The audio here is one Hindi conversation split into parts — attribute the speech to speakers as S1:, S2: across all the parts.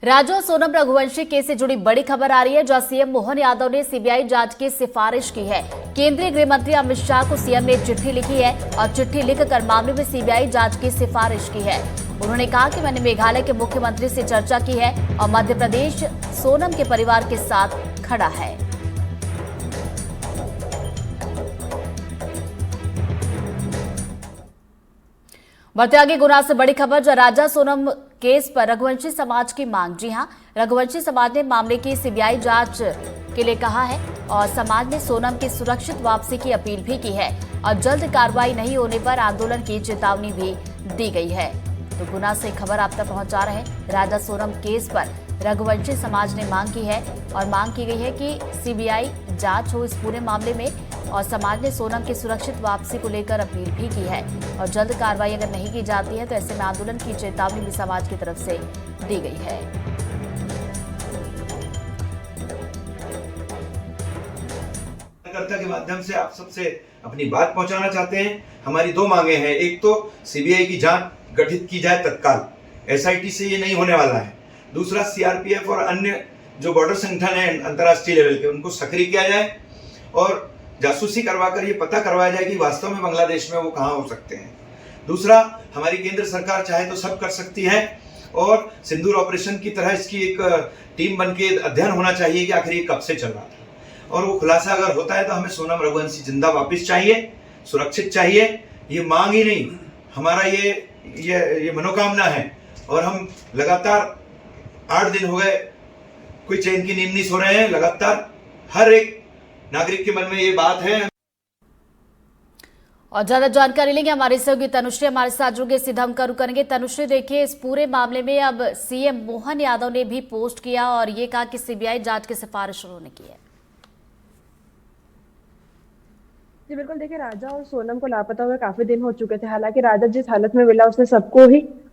S1: राजू और सोनम रघुवंशी केस से जुड़ी बड़ी खबर आ रही है, जहां सीएम मोहन यादव ने सीबीआई जांच की सिफारिश की है। केंद्रीय गृह मंत्री अमित शाह को सीएम ने चिट्ठी लिखी है और चिट्ठी लिखकर मामले में सीबीआई जांच की सिफारिश की है। उन्होंने कहा कि मैंने मेघालय के मुख्यमंत्री से चर्चा की है और मध्य प्रदेश सोनम के परिवार के साथ खड़ा है। बढ़ते आगे गुना से बड़ी खबर, जो राजा सोनम केस पर रघुवंशी समाज की मांग। जी हां, रघुवंशी समाज ने मामले की सीबीआई जांच के लिए कहा है और समाज ने सोनम की सुरक्षित वापसी की अपील भी की है और जल्द कार्रवाई नहीं होने पर आंदोलन की चेतावनी भी दी गई है। तो गुना से खबर आप तक पहुंचा रहे हैं। राजा सोनम केस पर रघुवंशी समाज ने मांग की है और मांग की गई है कि सीबीआई जांच हो इस पूरे मामले में और समाज ने सोनम की सुरक्षित वापसी को लेकर अपील भी की है और जल्द कार्रवाई अगर नहीं की जाती है तो ऐसे में आंदोलन की चेतावनी भी समाज की तरफ से दी गई है।
S2: कार्यकर्ता के माध्यम से आप सबसे अपनी बात पहुंचाना चाहते हैं। हमारी दो मांगे हैं, एक तो सीबीआई की जांच गठित की जाए तत्काल, एसआईटी से ये नहीं होने वाला है। दूसरा, सीआरपीएफ और अन्य जो बॉर्डर संगठन है अंतर्राष्ट्रीय लेवल के, उनको सक्रिय किया जाए और जासूसी करवाकर ये पता करवाया जाए कि वास्तव में बांग्लादेश में वो कहाँ हो सकते हैं। दूसरा, हमारी केंद्र सरकार चाहे तो सब कर सकती है और सिंदूर ऑपरेशन की तरह इसकी एक टीम बन के अध्ययन होना चाहिए कि आखिर ये कब से चल रहा था और वो खुलासा अगर होता है तो हमें सोनम रघुवंशी जिंदा वापस चाहिए, सुरक्षित चाहिए। ये मांग ही नहीं, हमारा ये मनोकामना है और हम लगातार 8 दिन हो गए कोई चैन की नींद नहीं सो रहे हैं। लगातार हर एक नागरिक के मन में ये बात है।
S1: और ज्यादा जानकारी लेंगे हमारे सहयोगी तनुश्री हमारे साथ जुड़े, सीधा हम करेंगे। तनुश्री, देखिए इस पूरे मामले में अब सीएम मोहन यादव ने भी पोस्ट किया और ये कहा कि सीबीआई जांच की सिफारिश उन्होंने की है।
S3: जी बिल्कुल, देखिए राजा और सोनम को लापता हुए काफी दिन हो चुके थे। हालांकि राजा जिस हालत में मिला उसने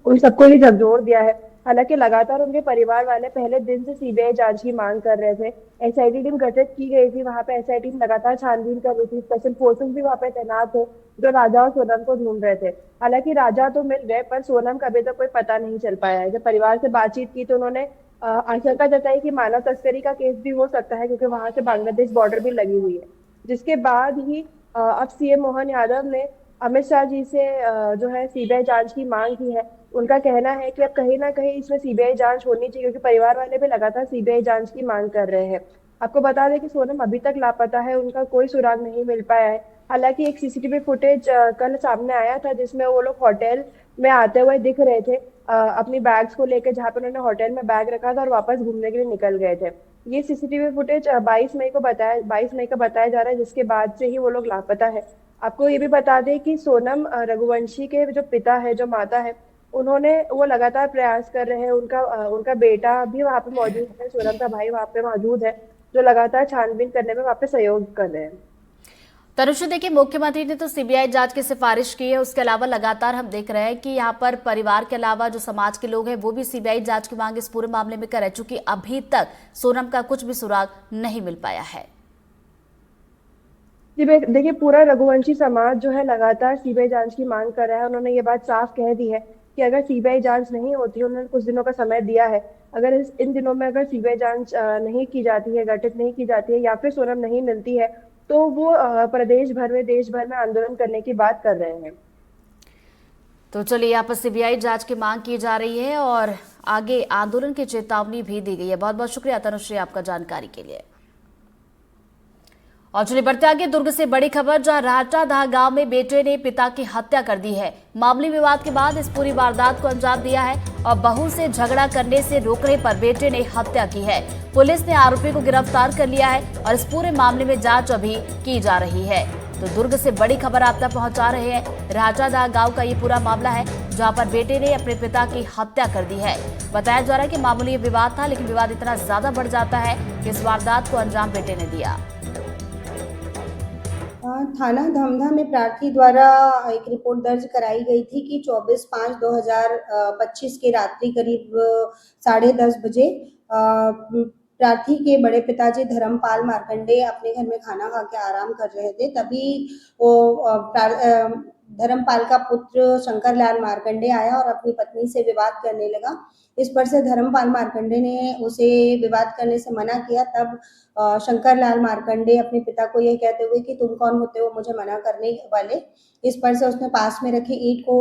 S3: उन सबको ही झकझोर दिया है। हालांकि लगातार उनके परिवार वाले पहले दिन से सीबीआई जांच की मांग कर रहे थे। एसआईटी टीम गठित की गई थी, वहां पे एसआईटी लगातार छानबीन कर रही थी। स्पेशल फोर्सेस भी वहां पे तैनात थे जो राजा और सोनम को ढूंढ रहे थे। हालांकि राजा तो मिल गए पर सोनम का अभी तक कोई पता नहीं चल पाया है। जब परिवार से बातचीत की तो उन्होंने आशंका जताई कि मानव तस्करी का केस भी हो सकता है, क्योंकि वहां से बांग्लादेश बॉर्डर भी लगी हुई है। जिसके बाद ही अब सीएम मोहन यादव ने अमित शाह जी से जो है सीबीआई जांच की मांग की है। उनका कहना है कि अब कहीं ना कहीं इसमें सीबीआई जांच होनी चाहिए, क्योंकि परिवार वाले भी लगातार सीबीआई जांच की मांग कर रहे हैं। आपको बता दें कि सोनम अभी तक लापता है, उनका कोई सुराग नहीं मिल पाया है। हालांकि एक सीसीटीवी फुटेज कल सामने आया था जिसमें वो लोग होटल में आते हुए दिख रहे थे अपनी बैग्स को लेकर, जहाँ पे उन्होंने होटल में बैग रखा था और वापस घूमने के लिए निकल गए थे। ये सीसीटीवी फुटेज 22 मई का बताया जा रहा है, जिसके बाद से ही वो लोग लापता है। आपको ये भी बता दें कि सोनम रघुवंशी के जो पिता है, जो माता है, वो लगातार प्रयास कर रहे हैं। उनका बेटा भी वहाँ पे मौजूद है, सोनम का भाई वहाँ पे मौजूद है, जो लगातार छानबीन करने में वहाँ पे सहयोग कर रहे हैं।
S1: तनुश्री, देखिए मुख्यमंत्री ने तो सीबीआई जांच की सिफारिश की है, उसके अलावा लगातार हम देख रहे हैं कि यहाँ पर परिवार के अलावा जो समाज के लोग हैं वो भी सीबीआई जांच की मांग इस पूरे मामले में कर रहे हैं, चूंकि अभी तक सोनम का कुछ भी सुराग नहीं मिल पाया है।
S3: जी देखिए, पूरा रघुवंशी समाज जो है लगातार सीबीआई जांच की मांग कर रहा है। उन्होंने ये बात साफ कह दी है कि अगर सीबीआई जांच नहीं होती, उन्होंने कुछ दिनों का समय दिया है, अगर इन दिनों में अगर सीबीआई जांच नहीं की जाती है, गठित नहीं की जाती है या फिर सोनम नहीं मिलती है, तो वो प्रदेश भर में, देश भर में आंदोलन करने की बात कर रहे हैं।
S1: तो चलिए, यहाँ पर सीबीआई जांच की मांग की जा रही है और आगे आंदोलन की चेतावनी भी दी गई है। बहुत बहुत शुक्रिया तनुश्री आपका जानकारी के लिए। और चलिए बढ़ते आगे, दुर्ग से बड़ी खबर, जहां राटादाह गांव में बेटे ने पिता की हत्या कर दी है। मामूली विवाद के बाद इस पूरी वारदात को अंजाम दिया है और बहू से झगड़ा करने से रोकने पर बेटे ने हत्या की है। पुलिस ने आरोपी को गिरफ्तार कर लिया है और इस पूरे मामले में जांच अभी की जा रही है। तो दुर्ग से बड़ी खबर आप तक पहुंचा रहे हैं। राटादाह गांव का ये पूरा मामला है, जहां पर बेटे ने अपने पिता की हत्या कर दी है। बताया जा रहा है कि मामूली विवाद था, लेकिन विवाद इतना ज्यादा बढ़ जाता है कि इस वारदात को अंजाम बेटे ने दिया।
S4: थाना धमधा में प्रार्थी द्वारा एक रिपोर्ट दर्ज कराई गई थी कि 24/5/2025 के रात्रि करीब 10:30 बजे प्रार्थी के बड़े पिताजी धर्मपाल मार्कंडे अपने घर में खाना खा के आराम कर रहे थे। तभी वो धर्मपाल का पुत्र शंकर लाल मार्कंडे आया और अपनी पत्नी से विवाद करने लगा। इस पर से धर्मपाल मार्कंडे ने उसे विवाद करने से मना किया। तब शंकर लाल मार्कंडे अपने पिता को ये कहते हुए कि तुम कौन होते हो मुझे मना करने वाले, इस पर से उसने पास में रखी ईंट को